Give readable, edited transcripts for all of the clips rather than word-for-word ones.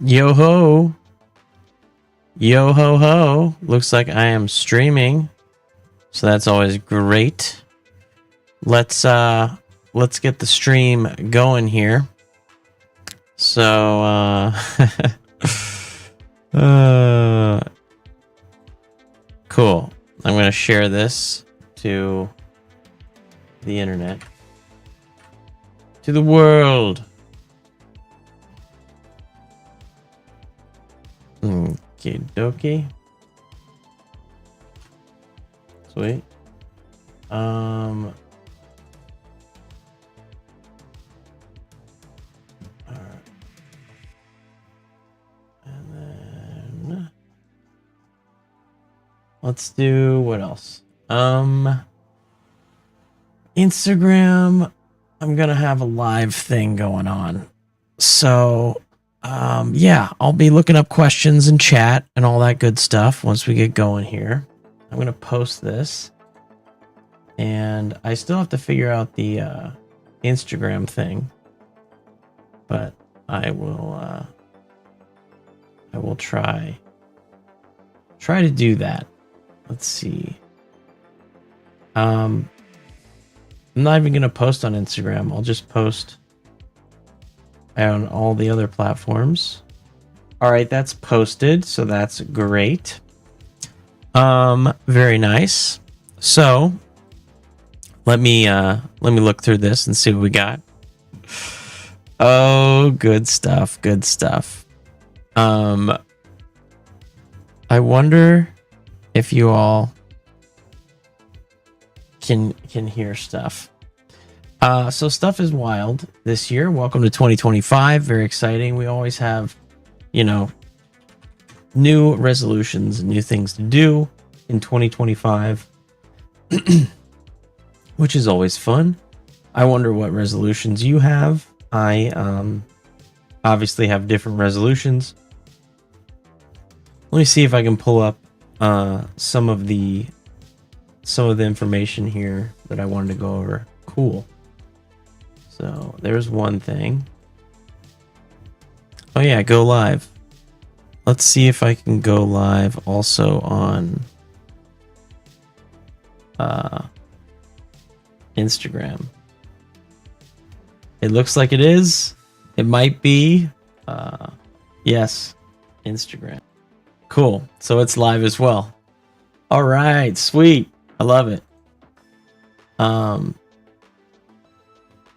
Yo ho. Yo ho ho. Looks like I am streaming. So that's always great. Let's get the stream going here. So cool. I'm going to share this to the internet. To the world. Okie dokie. Sweet. Alright. And then let's do what else? Instagram. I'm gonna have a live thing going on. So yeah, I'll be looking up questions in chat and all that good stuff once we get going here. I'm gonna post this, and I still have to figure out the Instagram thing, but I will try to do that. Let's see. I'm not even gonna post on Instagram. I'll just post on all the other platforms. All right, that's posted, so that's great. Very nice. So let me look through this and see what we got. Oh, good stuff. Good stuff. I wonder if you all can hear stuff. So stuff is wild this year. Welcome to 2025. Very exciting. We always have, new resolutions and new things to do in 2025, which is always fun. I wonder what resolutions you have. I obviously have different resolutions. Let me see if I can pull up some of the information here that I wanted to go over. Cool. So there's one thing. Oh yeah, go live. Let's see if I can go live also on Instagram. It looks like it is. It might be. Yes, Instagram. Cool. So it's live as well. All right, sweet. I love it.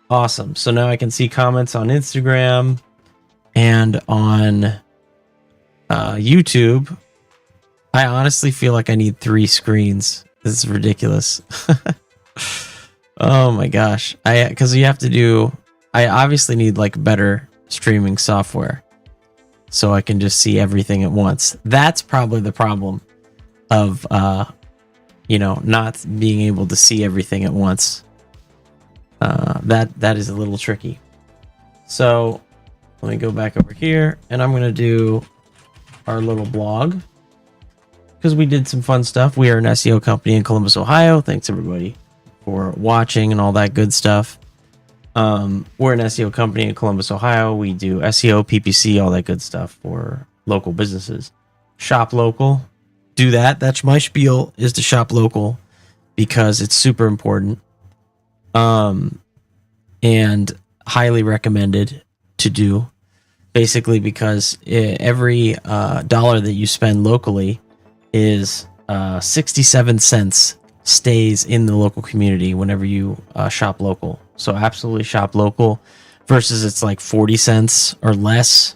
Awesome. So now I can see comments on Instagram and on YouTube. I honestly feel like I need 3 screens. This is ridiculous. Oh my gosh. Because you have to do, I obviously need like better streaming software so I can just see everything at once. That's probably the problem of not being able to see everything at once. That is a little tricky. So let me go back over here, and I'm going to do our little blog because we did some fun stuff. We are an SEO company in Columbus, Ohio. Thanks everybody for watching and all that good stuff. We're an SEO company in Columbus, Ohio. We do SEO, PPC, all that good stuff for local businesses. Shop local. Do that. That's my spiel, is to shop local because it's super important. And highly recommended to do, basically because every dollar that you spend locally is 67 cents stays in the local community whenever you shop local. So absolutely shop local, versus it's like 40 cents or less.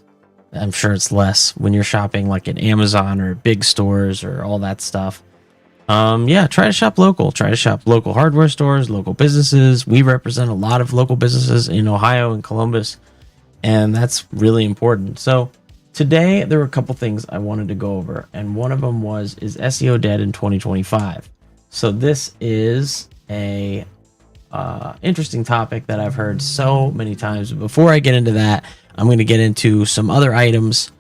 I'm sure it's less when you're shopping like at Amazon or big stores or all that stuff. Yeah, try to shop local. Try to shop local hardware stores, local businesses. We represent a lot of local businesses in Ohio and Columbus, and that's really important. So today there were a couple things I wanted to go over, and one of them is SEO dead in 2025. So this is a interesting topic that I've heard so many times. But before I get into that, I'm going to get into some other items.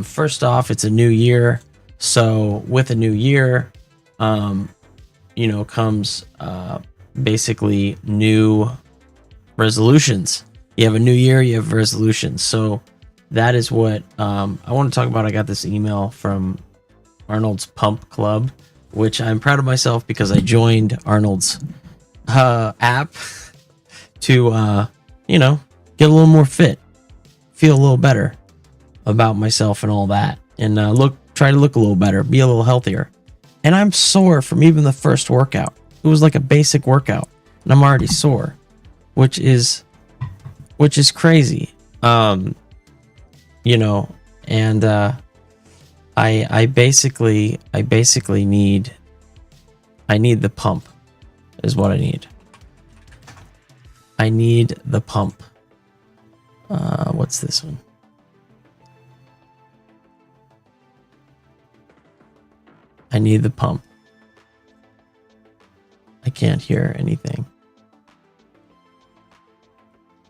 First off, it's a new year. So with a new year, comes basically new resolutions. You have a new year, you have resolutions. So that is what I want to talk about. I got this email from Arnold's Pump Club, which I'm proud of myself because I joined Arnold's app to you know, get a little more fit, feel a little better about myself and all that, and try to look a little better, be a little healthier. And I'm sore from even the first workout. It was like a basic workout, and I'm already sore, which is crazy. You know, and I basically need the pump is what I need. I need the pump. What's this one? I need the pump. I can't hear anything.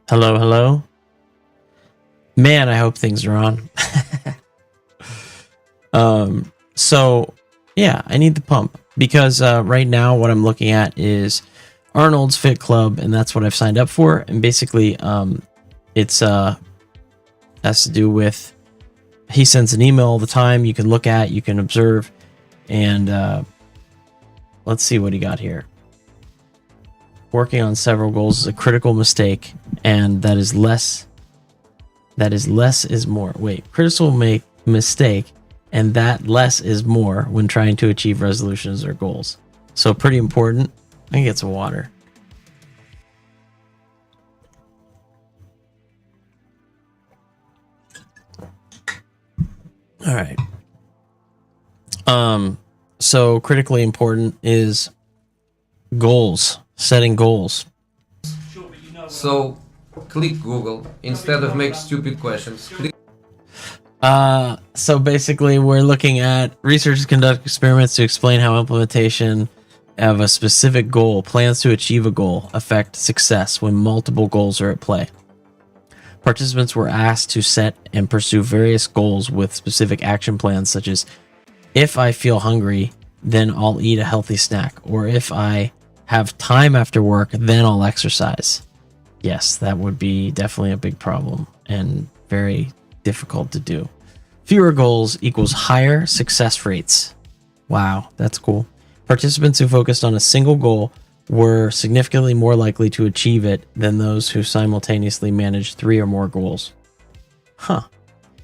Hello, hello? Man, I hope things are on. So yeah, I need the pump because right now what I'm looking at is Arnold's Fit Club, and that's what I've signed up for. And basically, it's has to do with, he sends an email all the time. You can look at, you can observe, and let's see what he got here. Working on several goals is a critical mistake, and that is less is more. Wait, critical mistake, and that less is more when trying to achieve resolutions or goals. So pretty important. I can get some water. All right. So critically important is goals, setting goals. So click Google instead of make stupid questions. So basically we're looking at researchers conduct experiments to explain how implementation of a specific goal, plans to achieve a goal, affect success when multiple goals are at play. Participants were asked to set and pursue various goals with specific action plans, such as, if I feel hungry, then I'll eat a healthy snack, or if I have time after work, then I'll exercise. Yes, that would be definitely a big problem and very difficult to do. Fewer goals equals higher success rates. Wow, that's cool. Participants who focused on a single goal were significantly more likely to achieve it than those who simultaneously managed 3 or more goals. Huh.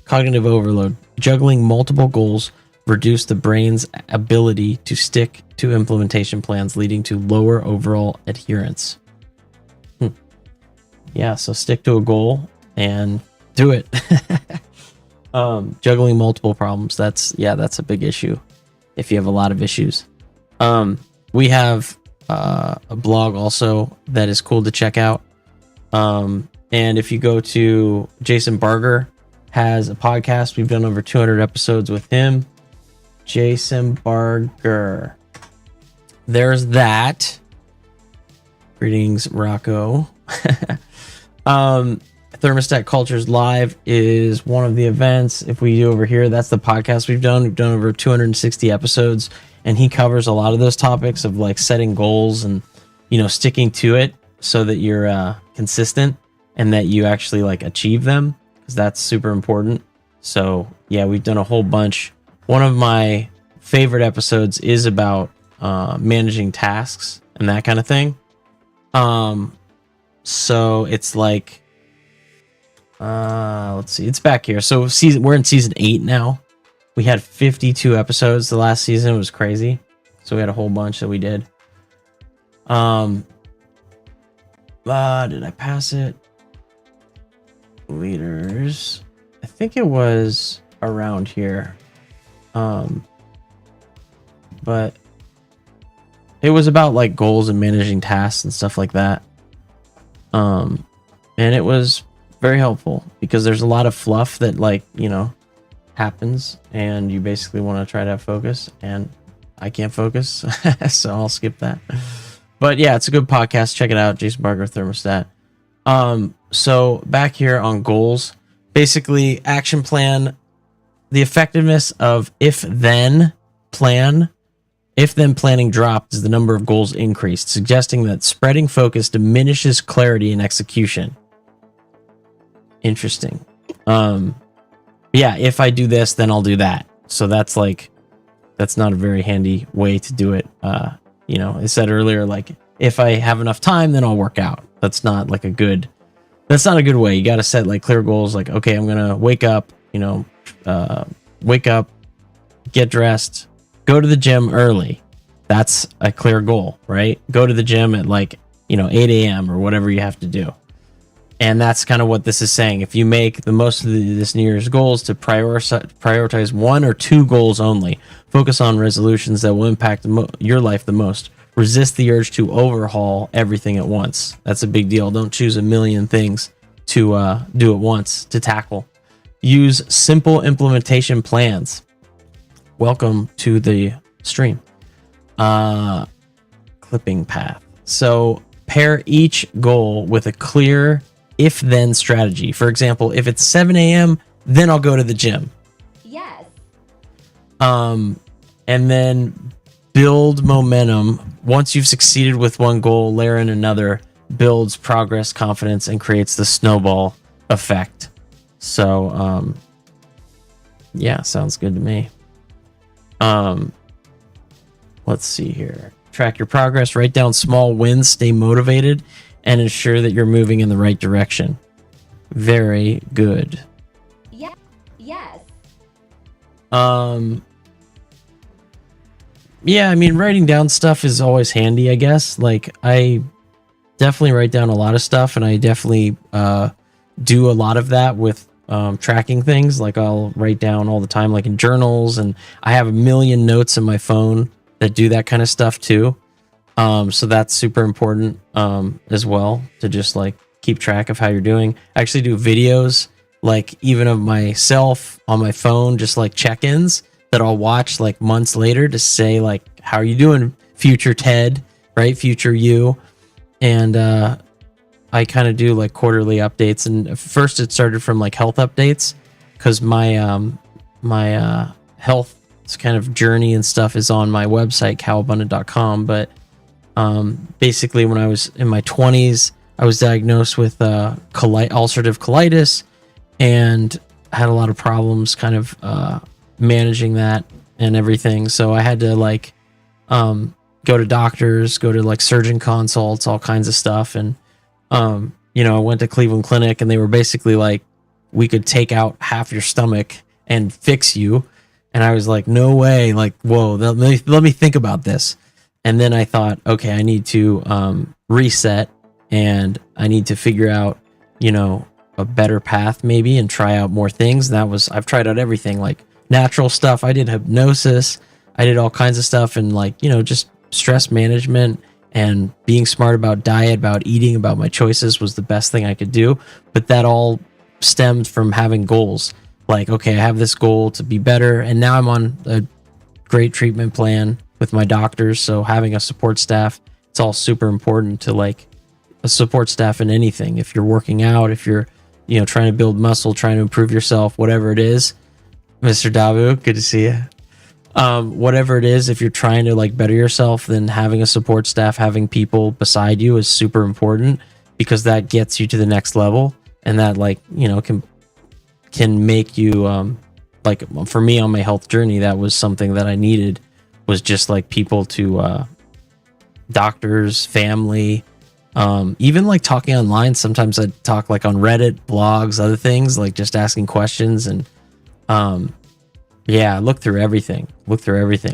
Cognitive overload. Juggling multiple goals reduced the brain's ability to stick to implementation plans, leading to lower overall adherence. Yeah, so stick to a goal and do it. Juggling multiple problems. That's a big issue if you have a lot of issues. We have a blog also that is cool to check out. And if you go to Jason Barger has a podcast. We've done over 200 episodes with him. Jason Barger. There's that. Greetings, Rocco. Thermostat Cultures Live is one of the events. If we do over here, that's the podcast we've done. We've done over 260 episodes, and he covers a lot of those topics of like setting goals and, you know, sticking to it so that you're consistent and that you actually like achieve them, because that's super important. So yeah, we've done a whole bunch. One of my favorite episodes is about managing tasks and that kind of thing. So it's like, let's see, it's back here. So we're in season 8 now. We had 52 episodes the last season. It was crazy. So we had a whole bunch that we did. Did I pass it? Leaders. I think it was around here. But it was about like goals and managing tasks and stuff like that. And it was very helpful because there's a lot of fluff that, like, you know, happens and you basically want to try to have focus, and I can't focus. So I'll skip that. But yeah, it's a good podcast. Check it out. Jason Barger Thermostat. So back here on goals, basically action plan, the effectiveness of if then planning dropped as the number of goals increased, suggesting that spreading focus diminishes clarity and execution. Interesting. yeah, if I do this, then I'll do that. So that's not a very handy way to do it. I said earlier, like, if I have enough time, then I'll work out. That's not a good way. You got to set like clear goals. Like, okay, I'm going to wake up, get dressed, go to the gym early. That's a clear goal, right? Go to the gym at 8 a.m. or whatever you have to do. And that's kind of what this is saying. If you make the most of this New Year's goals to prioritize 1 or 2 goals only, focus on resolutions that will impact your life the most. Resist the urge to overhaul everything at once. That's a big deal. Don't choose a million things to do at once, to tackle. Use simple implementation plans. Welcome to the stream. Clipping path. So pair each goal with a clear if-then strategy. For example, if it's 7 a.m., then I'll go to the gym. Yes. And then build momentum. Once you've succeeded with one goal, layer in another, builds progress, confidence, and creates the snowball effect. So, yeah, sounds good to me. Let's see here. Track your progress, write down small wins, stay motivated, and ensure that you're moving in the right direction. Very good. Yeah. Yes. Yeah, I mean, writing down stuff is always handy, I guess. Like, I definitely write down a lot of stuff, and I definitely do a lot of that with tracking things. Like, I'll write down all the time, like in journals, and I have a million notes in my phone that do that kind of stuff too. So that's super important as well, to just like keep track of how you're doing. I actually do videos, like even of myself on my phone, just like check-ins that I'll watch like months later to say like, how are you doing, future Ted, right? Future you. And I kind of do like quarterly updates. And first it started from like health updates, because my health kind of journey and stuff is on my website, cowabundant.com. But basically when I was in my 20s, I was diagnosed with ulcerative colitis and had a lot of problems kind of managing that and everything. So I had to like go to doctors, go to like surgeon consults, all kinds of stuff. And I went to Cleveland Clinic, and they were basically like, we could take out half your stomach and fix you. And I was like, no way. Like, whoa, let me think about this. And then I thought, okay, I need to reset, and I need to figure out, a better path maybe, and try out more things. And I've tried out everything, like natural stuff. I did hypnosis. I did all kinds of stuff, and like, just stress management and being smart about diet, about eating, about my choices was the best thing I could do. But that all stemmed from having goals. Like, okay, I have this goal to be better, and now I'm on a great treatment plan with my doctors. So having a support staff, it's all super important, to like a support staff in anything. If you're working out, if you're, trying to build muscle, trying to improve yourself, whatever it is. Mr. Dabu, good to see you. Whatever it is, if you're trying to like better yourself, then having a support staff, having people beside you is super important, because that gets you to the next level. And that like, can make you, like for me on my health journey, that was something that I needed, was just like people to, doctors, family, even like talking online. Sometimes I talk like on Reddit, blogs, other things, like just asking questions. And, yeah, look through everything.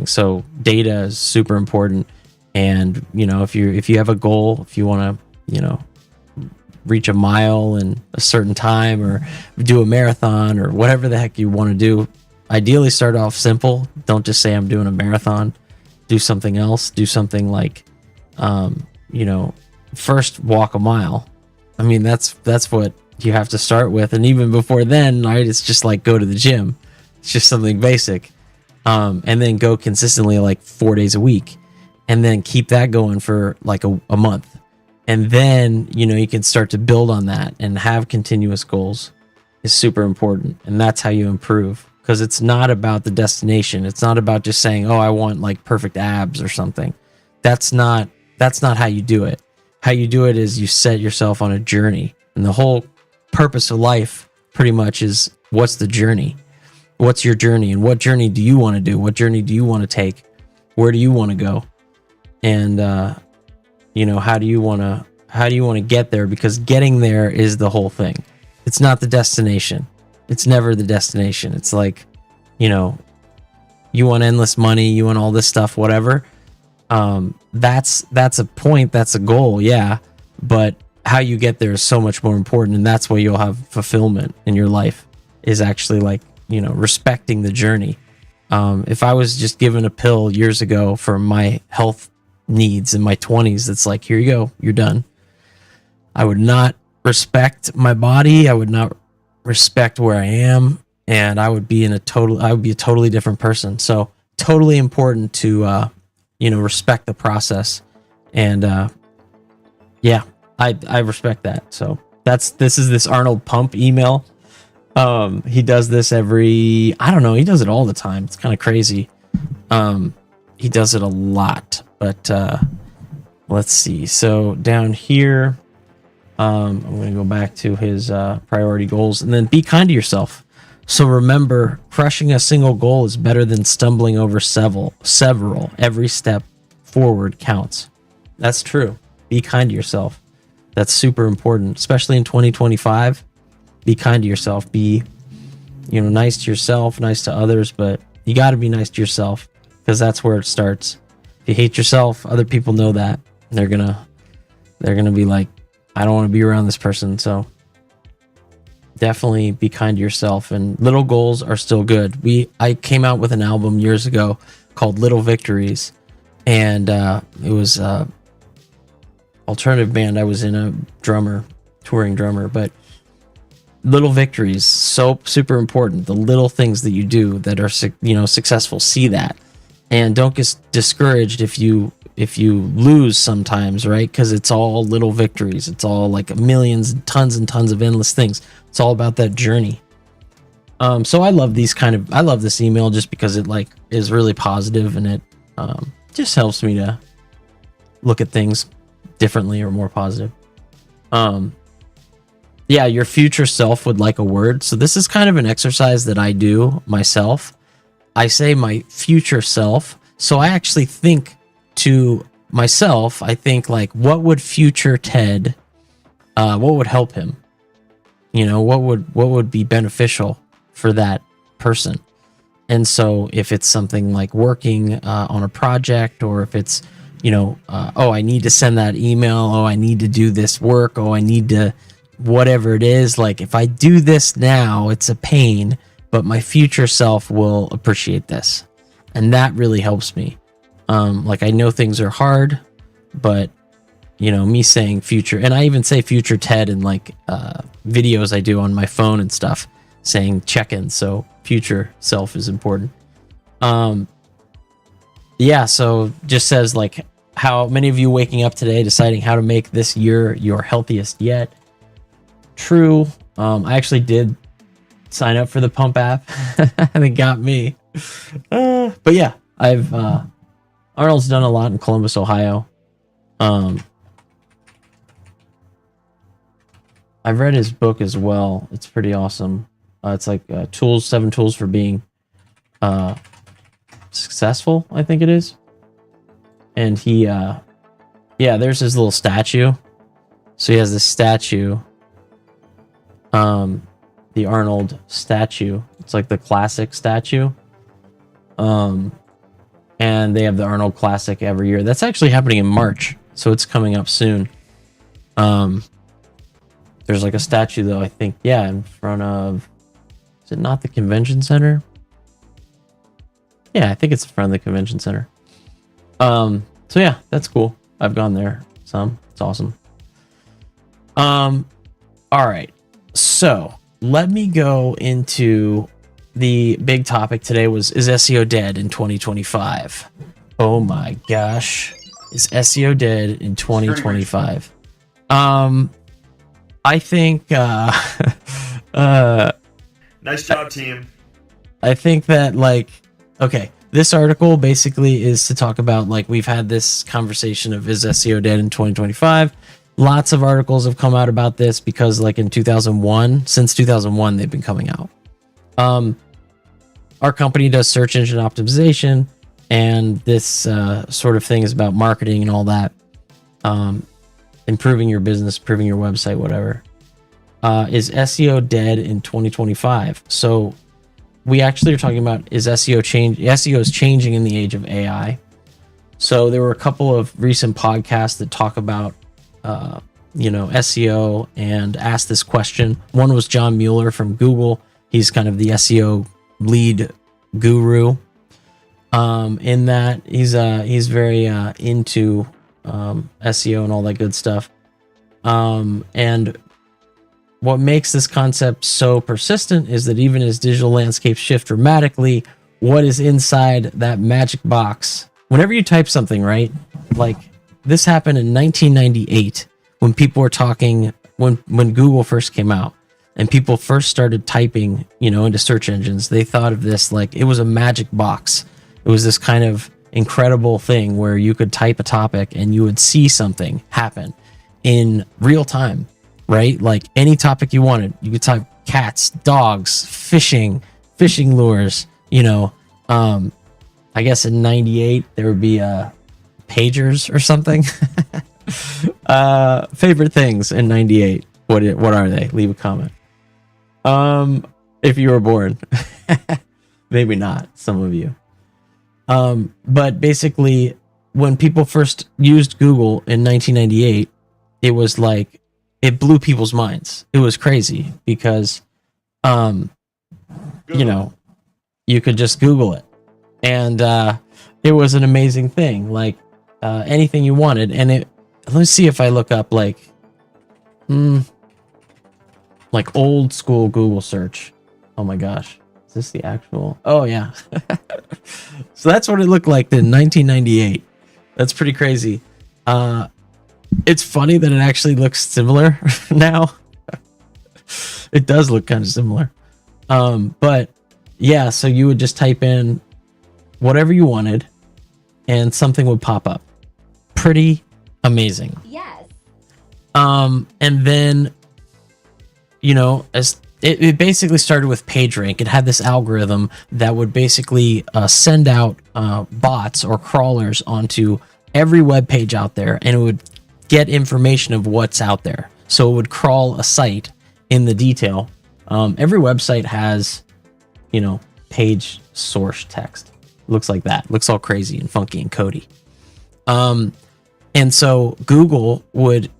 So data is super important. And, if you have a goal, if you want to, reach a mile in a certain time, or do a marathon, or whatever the heck you want to do, ideally start off simple. Don't just say I'm doing a marathon. Do something else. Do something like, first walk a mile. I mean, that's what you have to start with. And even before then, right, it's just like go to the gym. It's just something basic. And then go consistently like 4 days a week, and then keep that going for like a month. And then, you can start to build on that, and have continuous goals is super important. And that's how you improve, because it's not about the destination. It's not about just saying, oh, I want like perfect abs or something. That's not how you do it. How you do it is you set yourself on a journey. And the whole purpose of life pretty much is, what's the journey? What's your journey, and what journey do you want to do? What journey do you want to take? Where do you want to go? And how do you want to get there? Because getting there is the whole thing. It's not the destination. It's never the destination. It's like, you want endless money, you want all this stuff, whatever. That's a point, that's a goal, yeah. But how you get there is so much more important, and that's where you'll have fulfillment in your life, is actually like, respecting the journey. If I was just given a pill years ago for my health needs in my 20s, it's like, here you go, you're done. I would not respect my body. I would not respect where I am, and I would be a totally different person. So totally important to respect the process. And I respect that. So this is this Arnold Pump email. He does this he does it all the time. It's kind of crazy. He does it a lot, but let's see. So down here, I'm going to go back to his priority goals, and then be kind to yourself. So remember, crushing a single goal is better than stumbling over several. Every step forward counts. That's true. Be kind to yourself. That's super important, especially in 2025. Be kind to yourself. Be, nice to yourself, nice to others, but you got to be nice to yourself, because that's where it starts. If you hate yourself, other people know that. They're gonna be like, I don't want to be around this person. So definitely be kind to yourself, and little goals are still good. I came out with an album years ago called Little Victories, and it was alternative band. I was in a touring drummer, but little victories, so super important. The little things that you do that are successful, see that, and don't get discouraged if you lose sometimes, right? Because it's all little victories. It's all like millions, tons and tons of endless things. It's all about that journey. So I love this email just because it is really positive, and it just helps me to look at things differently or more positive. Your future self would like a word. So this is kind of an exercise that I do myself. I say my future self. So I actually think to myself, what would future Ted, what would help him? What would be beneficial for that person? And so if it's something like working on a project, or if it's, I need to send that email. Oh, I need to do this work. Oh, I need to, whatever it is. Like, if I do this now, it's a pain, but my future self will appreciate this. And that really helps me. I know things are hard, but me saying future, and I even say future Ted in videos I do on my phone and stuff, saying check-in. So future self is important. So just says how many of you waking up today deciding how to make this year your healthiest yet? True. I actually did sign up for the Pump app and it got me. But yeah, Arnold's done a lot in Columbus, Ohio. I've read his book as well. It's pretty awesome. It's 7 tools for being successful, I think it is. And he there's his little statue. So he has this statue, the Arnold statue. It's like the classic statue. And they have the Arnold Classic every year. That's actually happening in March, so it's coming up soon. There's a statue though, I think, in front of, is it not the convention center? Yeah, I think it's in front of the convention center. So yeah, that's cool. I've gone there some. It's awesome. All right. So let me go into the big topic today. Is SEO dead in 2025? Oh my gosh. Is SEO dead in 2025? I think nice job, team. I think that okay, this article basically is to talk about we've had this conversation of is SEO dead in 2025. Lots of articles have come out about this because in 2001, since 2001 they've been coming out. our company does search engine optimization, and this sort of thing is about marketing and all that, improving your business, improving your website, whatever. Is SEO dead in 2025? So we actually are talking about, is SEO change? SEO is changing in the age of AI. So there were a couple of recent podcasts that talk about SEO and asked this question. One was John Mueller from Google. He's kind of the SEO lead guru. In that he's very into SEO and all that good stuff. And what makes this concept so persistent is that even as digital landscapes shift dramatically, what is inside that magic box? Whenever you type something, right? Like this happened in 1998 when people were talking, when Google first came out and people first started typing, into search engines, they thought of this like it was a magic box. It was this kind of incredible thing where you could type a topic and you would see something happen in real time, right? Like any topic you wanted, you could type cats, dogs, fishing lures, I guess in 98 there would be pagers or something. Favorite things in 98. What are they? Leave a comment. If you were born. Maybe not, some of you. But basically when people first used Google in 1998, it was like it blew people's minds. It was crazy because you could just Google it. And it was an amazing thing, like anything you wanted. And let's see if I look up like old school Google search. Oh my gosh, is this the actual? Oh yeah. So that's what it looked like in 1998. That's pretty crazy. It's funny that it actually looks similar now. It does look kind of similar. But yeah, so you would just type in whatever you wanted and something would pop up. Pretty amazing. Yes. And then, as it basically started with PageRank. It had this algorithm that would basically send out bots or crawlers onto every web page out there, and it would get information of what's out there. So it would crawl a site in the detail. Every website has, page source text. Looks like that. Looks all crazy and funky and codey. And so Google would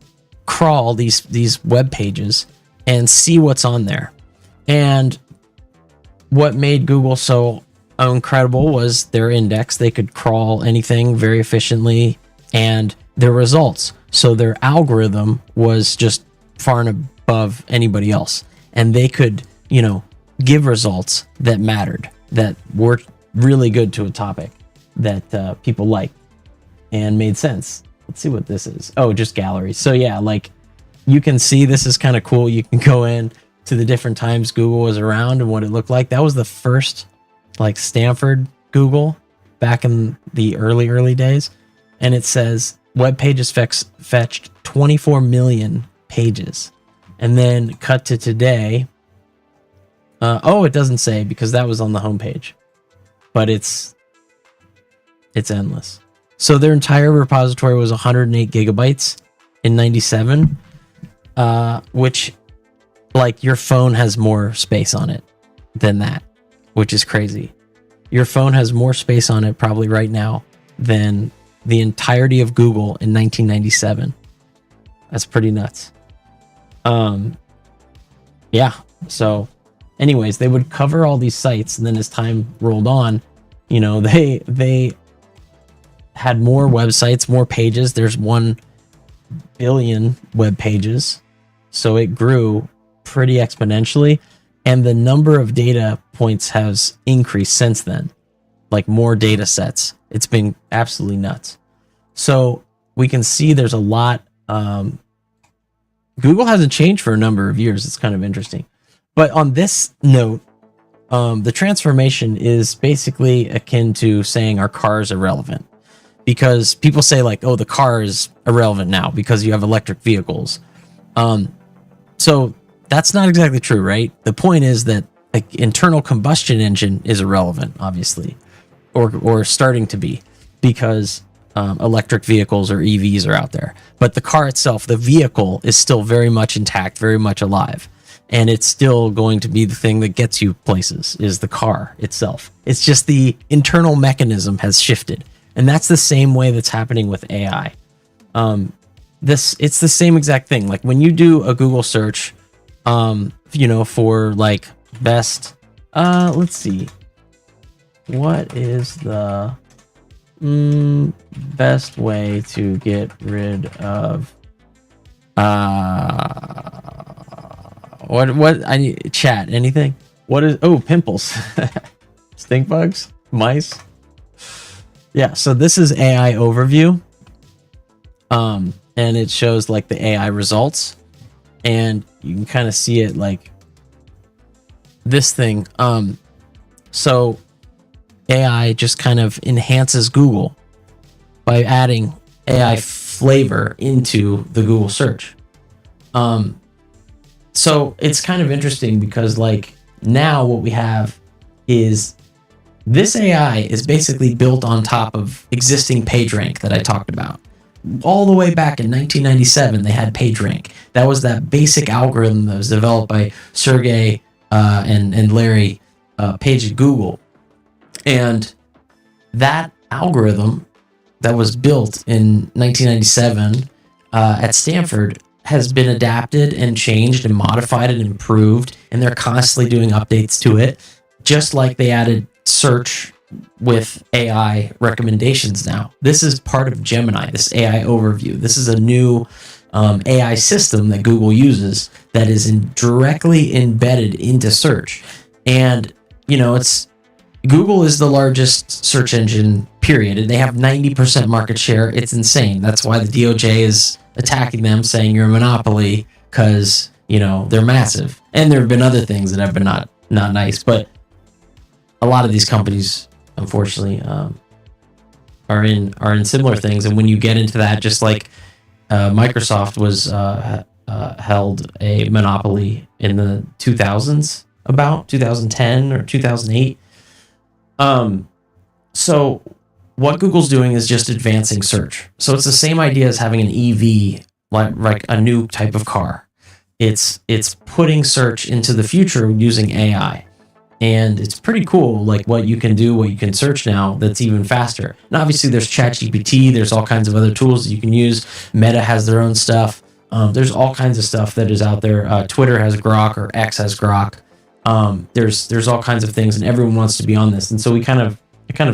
crawl these web pages and see what's on there. And what made Google so incredible was their index. They could crawl anything very efficiently and their results. So their algorithm was just far and above anybody else. And they could, give results that mattered, that were really good to a topic that people liked and made sense. Let's see what this is. Oh, just galleries. So yeah, like you can see this is kind of cool. You can go in to the different times Google was around and what it looked like. That was the first like Stanford Google back in the early days. And it says web pages fetched 24 million pages. And then cut to today. It doesn't say because that was on the homepage, but it's endless. So their entire repository was 108 gigabytes in 97, which like your phone has more space on it than that, which is crazy. Your phone has more space on it probably right now than the entirety of Google in 1997. That's pretty nuts. Yeah. So anyways, they would cover all these sites, and then as time rolled on, they had more websites, more pages. There's 1 billion web pages. So it grew pretty exponentially, and the number of data points has increased since then, like more data sets. It's been absolutely nuts. So we can see there's a lot. Google hasn't changed for a number of years. It's kind of interesting. But on this note, the transformation is basically akin to saying our car is irrelevant, because people say like, oh, the car is irrelevant now because you have electric vehicles. So that's not exactly true, right? The point is that like internal combustion engine is irrelevant, obviously, or starting to be, because electric vehicles or EVs are out there. But the car itself, the vehicle, is still very much intact, very much alive. And it's still going to be the thing that gets you places, is the car itself. It's just the internal mechanism has shifted. And that's the same way that's happening with AI. It's the same exact thing. Like when you do a Google search, for like best, let's see, what is the best way to get rid of what I need, chat, anything? What is, pimples. Stink bugs, mice. Yeah, so this is AI overview. And it shows like the AI results, and you can kind of see it like this thing. So AI just kind of enhances Google by adding AI flavor into the Google search. So it's kind of interesting because like now what we have is this AI is basically built on top of existing PageRank that I talked about. All the way back in 1997, they had PageRank. That was that basic algorithm that was developed by Sergey and Larry Page at Google. And that algorithm that was built in 1997 at Stanford has been adapted and changed and modified and improved, and they're constantly doing updates to it, just like they added search with AI recommendations now. This is part of Gemini, this AI overview. This is a new AI system that Google uses that is directly embedded into search. And, Google is the largest search engine, period. And they have 90% market share. It's insane. That's why the DOJ is attacking them, saying you're a monopoly because, they're massive. And there have been other things that have been not nice. But a lot of these companies, unfortunately, are in similar things. And when you get into that, just like Microsoft was held a monopoly in the 2000s, about 2010 or 2008. So what Google's doing is just advancing search. So it's the same idea as having an EV, like a new type of car. It's putting search into the future using AI. And it's pretty cool, like what you can do, what you can search now that's even faster. And obviously there's ChatGPT, there's all kinds of other tools that you can use. Meta has their own stuff. There's all kinds of stuff that is out there. Twitter has Grok, or X has Grok. There's all kinds of things, and everyone wants to be on this. And so we kind of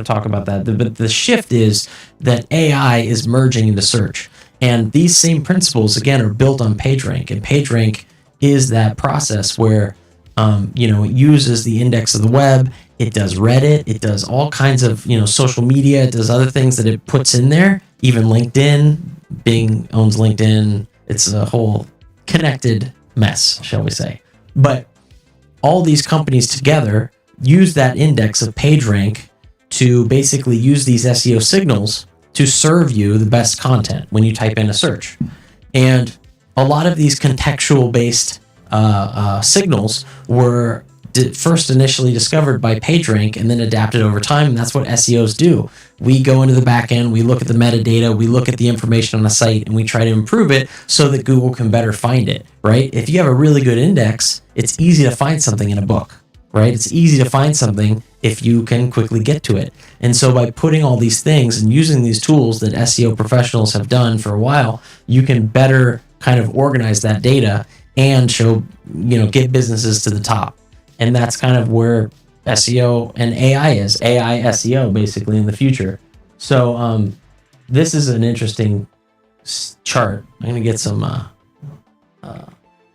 talk about that. But the shift is that AI is merging into search. And these same principles, again, are built on PageRank. And PageRank is that process where it uses the index of the web. It does Reddit. It does all kinds of, social media. It does other things that it puts in there, even LinkedIn. Bing owns LinkedIn. It's a whole connected mess, shall we say. But all these companies together use that index of PageRank to basically use these SEO signals to serve you the best content when you type in a search. And a lot of these contextual-based signals were first initially discovered by PageRank and then adapted over time, and that's what SEOs do. We go into the back end, we look at the metadata, we look at the information on a site, and we try to improve it so that Google can better find it, right? If you have a really good index, it's easy to find something in a book, right? It's easy to find something if you can quickly get to it. And so by putting all these things and using these tools that SEO professionals have done for a while, you can better kind of organize that data and show, get businesses to the top. And that's kind of where SEO and AI is, AI SEO basically in the future. So this is an interesting chart. I'm going to get some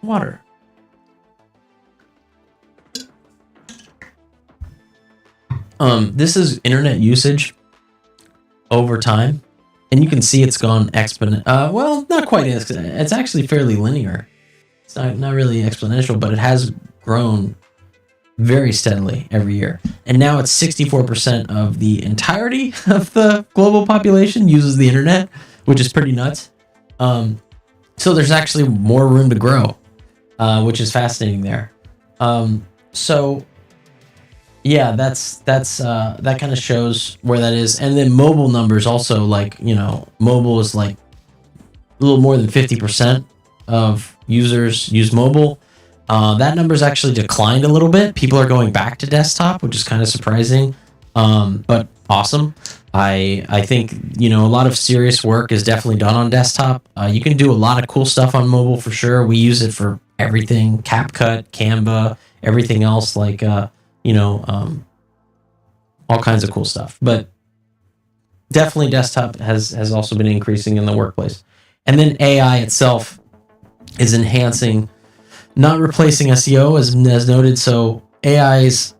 water. This is internet usage over time. And you can see it's gone exponential. Well, not quite. It's actually fairly linear. It's not really exponential, but it has grown very steadily every year. And now it's 64% of the entirety of the global population uses the internet, which is pretty nuts. So there's actually more room to grow, which is fascinating there. So yeah, that kind of shows where that is. And then mobile numbers also, like, mobile is like a little more than 50% of users use mobile. That number's actually declined a little bit. People are going back to desktop, which is kind of surprising, but awesome. I think a lot of serious work is definitely done on desktop. You can do a lot of cool stuff on mobile for sure. We use it for everything: CapCut, Canva, everything else, like all kinds of cool stuff. But definitely desktop has also been increasing in the workplace. And then AI itself is enhancing, not replacing SEO as noted. So AI's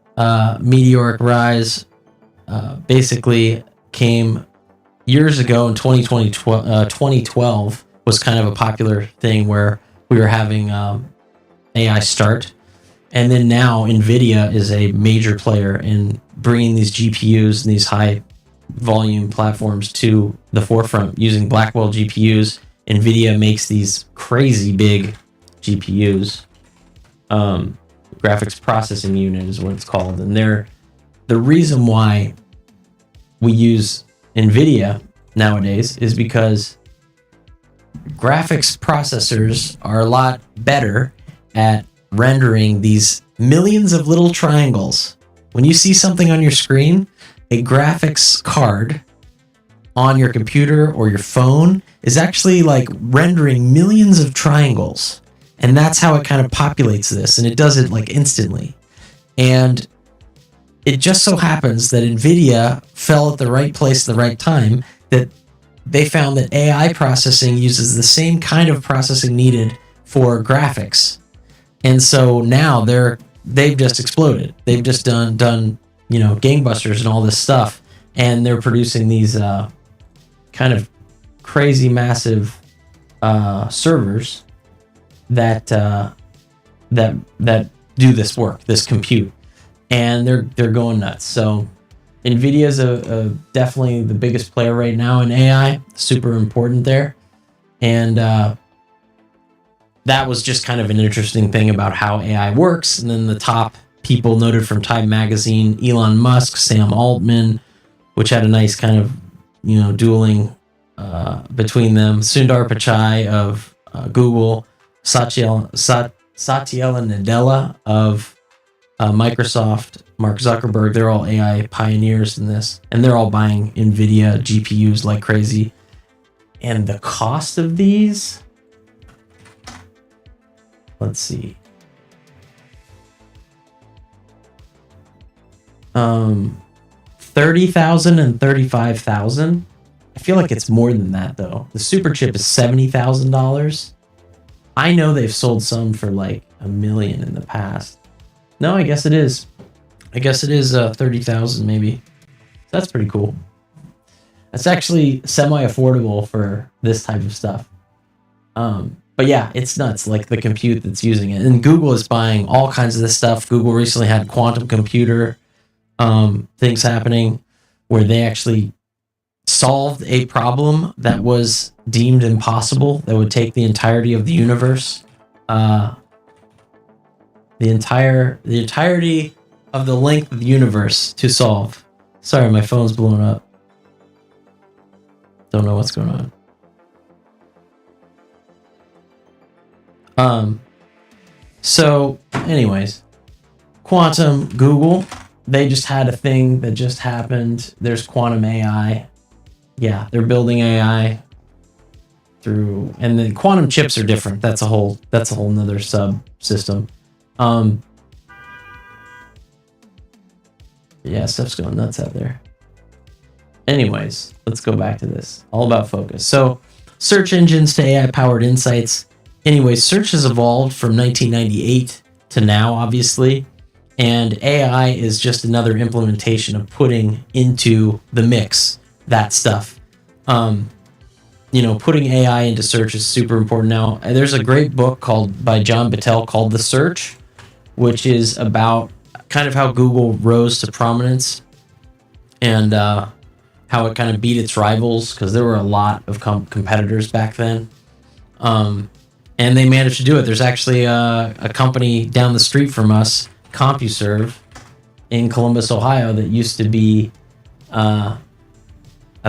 meteoric rise basically came years ago in 2012 was kind of a popular thing where we were having AI start. And then now NVIDIA is a major player in bringing these GPUs and these high volume platforms to the forefront using Blackwell GPUs. NVIDIA makes these crazy big GPUs. Graphics processing unit is what it's called. And the reason why we use NVIDIA nowadays is because graphics processors are a lot better at rendering these millions of little triangles. When you see something on your screen, a graphics card on your computer or your phone is actually like rendering millions of triangles. And that's how it kind of populates this. And it does it like instantly. And it just so happens that NVIDIA fell at the right place at the right time, that they found that AI processing uses the same kind of processing needed for graphics. And so now they've just exploded. They've just done gangbusters and all this stuff, and they're producing these kind of crazy massive servers that do this work, this compute, and they're going nuts. So NVIDIA is a definitely the biggest player right now in AI, super important there, and that was just kind of an interesting thing about how AI works. And then the top people noted from Time Magazine: Elon Musk, Sam Altman, which had a nice kind of dueling between them. Sundar Pichai of Google, Satya Nadella of Microsoft, Mark Zuckerberg. They're all AI pioneers in this, and they're all buying NVIDIA GPUs like crazy. And the cost of these, let's see, $30,000 and $35,000. I feel like it's more than that though. The super chip is $70,000. I know they've sold some for like $1 million in the past. No, I guess it is. I guess it is 30,000 maybe. So that's pretty cool. That's actually semi-affordable for this type of stuff. But yeah, it's nuts, like the compute that's using it. And Google is buying all kinds of this stuff. Google recently had quantum computer things happening where they actually solved a problem that was deemed impossible, that would take the entirety of the universe. The entirety of the length of the universe to solve. Sorry, my phone's blowing up. Don't know what's going on. So anyways, quantum Google, they just had a thing that just happened. There's quantum AI. Yeah, they're building AI through, and then quantum chips are different. That's a whole nother subsystem. Yeah, stuff's going nuts out there. Anyways, let's go back to this. All about focus. So search engines to AI powered insights. Anyways, search has evolved from 1998 to now, obviously, and AI is just another implementation of putting into the mix that stuff. Putting AI into search is super important now. There's a great book by John Battelle called The Search, which is about kind of how Google rose to prominence and how it kind of beat its rivals, because there were a lot of competitors back then. And they managed to do it. There's actually a company down the street from us, CompuServe, in Columbus, Ohio, that used to be a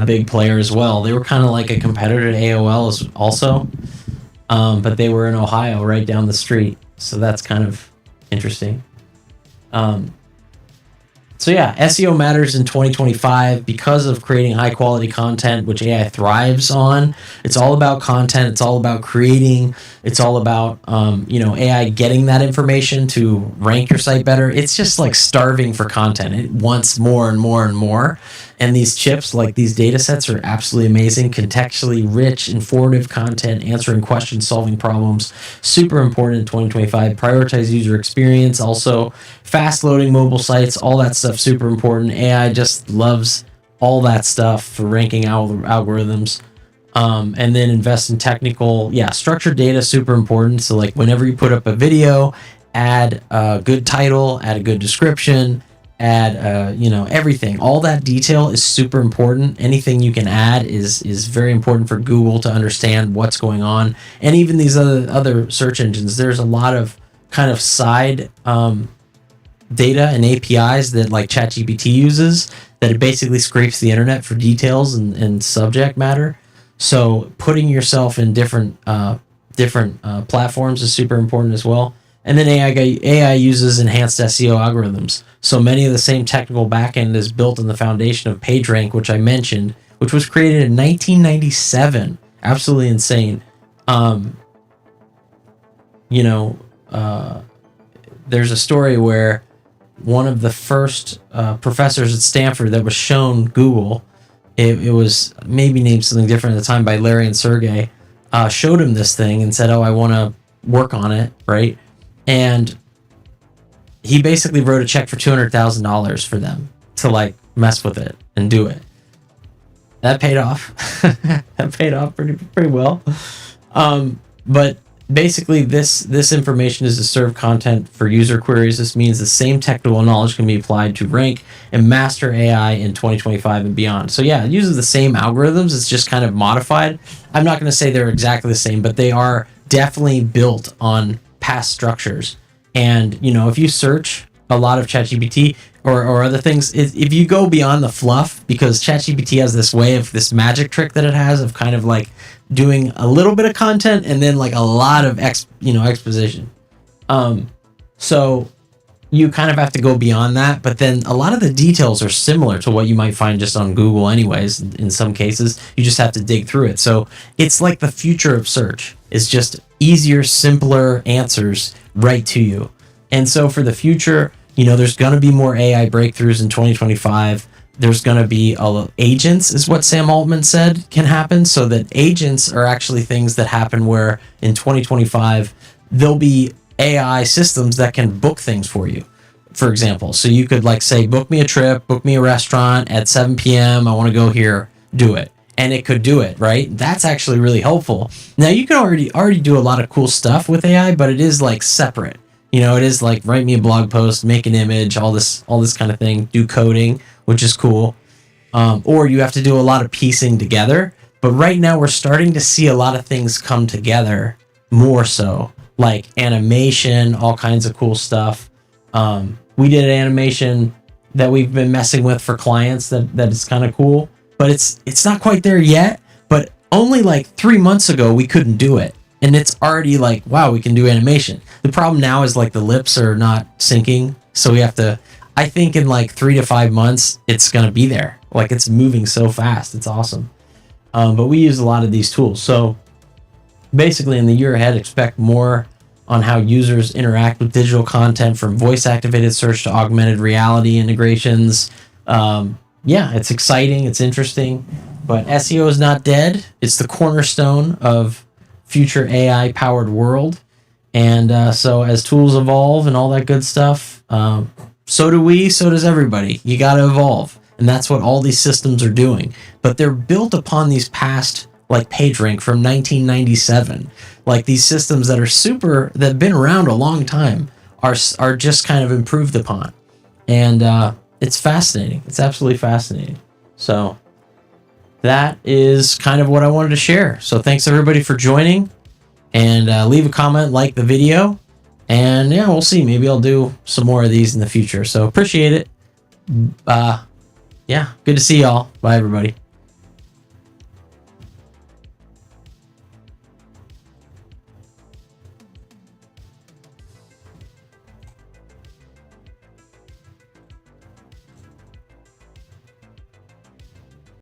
big player as well. They were kind of like a competitor to AOL also, but they were in Ohio, right down the street. So that's kind of interesting. So yeah, SEO matters in 2025 because of creating high quality content, which AI thrives on. It's all about content. It's all about creating. It's all about, AI getting that information to rank your site better. It's just like starving for content. It wants more and more and more. And these chips, like these data sets, are absolutely amazing. Contextually rich, informative content, answering questions, solving problems. Super important in 2025. Prioritize user experience. Also, fast loading mobile sites, all that stuff, super important. AI just loves all that stuff for ranking algorithms. And then invest in technical, structured data, super important. So like whenever you put up a video, add a good title, add a good description, add everything. All that detail is super important. Anything you can add is very important for Google to understand what's going on. And even these other search engines, there's a lot of kind of side data and APIs that like ChatGPT uses, that it basically scrapes the internet for details and subject matter. So putting yourself in different platforms is super important as well. And then AI uses enhanced SEO algorithms. So many of the same technical backend is built on the foundation of PageRank, which I mentioned, which was created in 1997. Absolutely insane. There's a story where one of the first professors at Stanford that was shown Google, it was maybe named something different at the time by Larry and Sergey, showed him this thing and said, "Oh, I want to work on it," right? And he basically wrote a check for $200,000 for them to like mess with it and do it. That paid off. That paid off pretty well. But basically, this information is to serve content for user queries. This means the same technical knowledge can be applied to rank and master AI in 2025 and beyond. So yeah, it uses the same algorithms. It's just kind of modified. I'm not going to say they're exactly the same, but they are definitely built on past structures. And if you search a lot of ChatGPT or other things, if you go beyond the fluff, because ChatGPT has this way of this magic trick that it has of kind of like doing a little bit of content and then like a lot of exposition. So you kind of have to go beyond that, but then a lot of the details are similar to what you might find just on Google anyways. In some cases, you just have to dig through it. So it's like the future of search. It's just easier, simpler answers right to you. And so for the future, there's going to be more AI breakthroughs in 2025. There's going to be agents, is what Sam Altman said can happen. So that agents are actually things that happen where in 2025, there'll be AI systems that can book things for you, for example. So you could like say, book me a trip, book me a restaurant at 7 p.m. I want to go here, do it. And it could do it, right? That's actually really helpful. Now you can already do a lot of cool stuff with AI, but it is like separate. It is like write me a blog post, make an image, all this kind of thing, do coding, which is cool. Or you have to do a lot of piecing together. But right now we're starting to see a lot of things come together more so, like animation, all kinds of cool stuff. We did an animation that we've been messing with for clients that is kind of cool, but it's not quite there yet. But only like 3 months ago we couldn't do it. And it's already like, wow, we can do animation. The problem now is like the lips are not syncing. So we have to, I think in like 3 to 5 months, it's going to be there. Like it's moving so fast. It's awesome. But we use a lot of these tools. So basically in the year ahead, expect more on how users interact with digital content, from voice activated search to augmented reality integrations. It's exciting. It's interesting. But SEO is not dead. It's the cornerstone of future AI powered world. And so as tools evolve and all that good stuff, so do we, so does everybody. You got to evolve. And that's what all these systems are doing. But they're built upon these past, like PageRank from 1997. Like these systems that have been around a long time are just kind of improved upon. And it's fascinating. It's absolutely fascinating. So that is kind of what I wanted to share. So thanks everybody for joining, and leave a comment, like the video, And yeah, we'll see. Maybe I'll do some more of these in the future. So appreciate it. Yeah, good to see y'all. Bye, everybody.